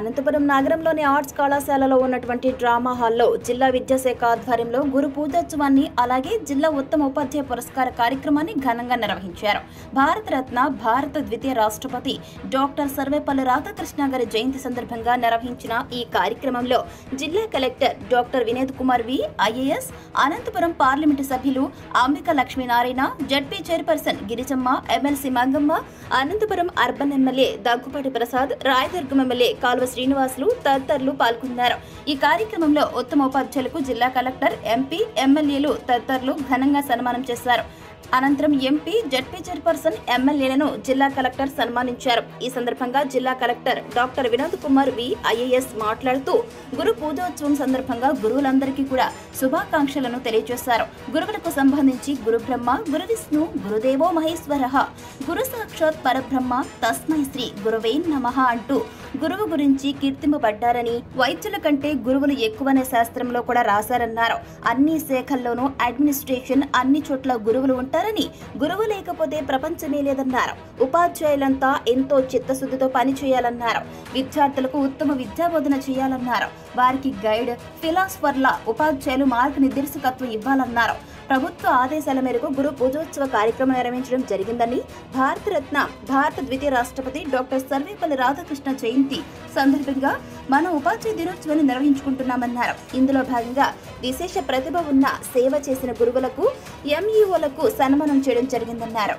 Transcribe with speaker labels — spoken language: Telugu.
Speaker 1: అనంతపురం నగరంలోని ఆర్ట్స్ కళాశాలలో ఉన్నటువంటి డ్రామా హాల్లో జిల్లా విద్యాశాఖ ఆధ్వర్యంలో గురు పూజోత్సవాన్ని అలాగే జిల్లా ఉత్తమ ఉపాధ్యాయ పురస్కార కార్యక్రమాన్ని ఘనంగా నిర్వహించారు. భారతరత్న భారత ద్వితీయ రాష్ట్రపతి డాక్టర్ సర్వేపల్లి రాధాకృష్ణ గారి జయంతి సందర్భంగా నిర్వహించిన ఈ కార్యక్రమంలో జిల్లా collector doctor Vinod Kumar V IAS, Anantapur parliament సభ్యులు Ambika Lakshminarayana, ZP chairperson Girijamma, MLC Mangamma, Anantapur urban MLA Daggubati Prasad, Rayadurgam MLA Kalava Srinivasulu తదితరులు పాల్గొన్నారు. ఈ కార్యక్రమంలో ఉత్తమ ఉపాధ్యాయులకు జిల్లా కలెక్టర్, ఎంపీ, ఎమ్మెల్యేలు తదితరులు ఘనంగా సన్మానం చేశారు. అనంతరం ఎంపీ, జడ్పీ చైర్పర్సన్, ఎమ్మెల్యేలను జిల్లా కలెక్టర్ సన్మానించారు. ఈ సందర్భంగా జిల్లా collector doctor Vinod Kumar V IAS మాట్లాడుతూ గురు పూజోత్సవం సందర్భంగా గురువులందరికీ కూడా శుభాకాంక్షలను తెలియజేశారు. గురువులకు సంబంధించి గురు బ్రహ్మ, గురు విష్ణు, గురుదేవో మహేశ్వరః, గురు సాక్షాత్ పరబ్రహ్మ, తస్మై శ్రీ గురవే నమః అంటూ గురువు గురించి కీర్తింపబడ్డారని, వైద్యుల కంటే గురువులు ఎక్కువనే శాస్త్రంలో కూడా రాశారన్నారు. అన్ని శాఖల్లోనూ అడ్మినిస్ట్రేషన్ అన్ని చోట్ల గురువులు ఉంటారని, గురువు లేకపోతే ప్రపంచమే లేదన్నారు. ఉపాధ్యాయులంతా ఎంతో చిత్తశుద్ధితో పనిచేయాలన్నారు. విద్యార్థులకు ఉత్తమ విద్యాబోధన చేయాలన్నారు. వారికి గైడ్, ఫిలాసఫర్ల ఉపాధ్యాయులు మార్గనిర్దేశకత్వం ఇవ్వాలన్నారు. ప్రభుత్వ ఆదేశాల మేరకు గురు పూజోత్సవ కార్యక్రమం నిర్వహించడం జరిగిందని, భారతరత్న భారత ద్వితీయ రాష్ట్రపతి డాక్టర్ సర్వేపల్లి రాధాకృష్ణ జయంతి సందర్భంగా మనం ఉపాధ్యాయ దినోత్సవాన్ని నిర్వహించుకుంటున్నామన్నారు. ఇందులో భాగంగా విశేష ప్రతిభ ఉన్న సేవ చేసిన గురువులకు, ఎంఈఓలకు సన్మానం చేయడం జరిగిందన్నారు.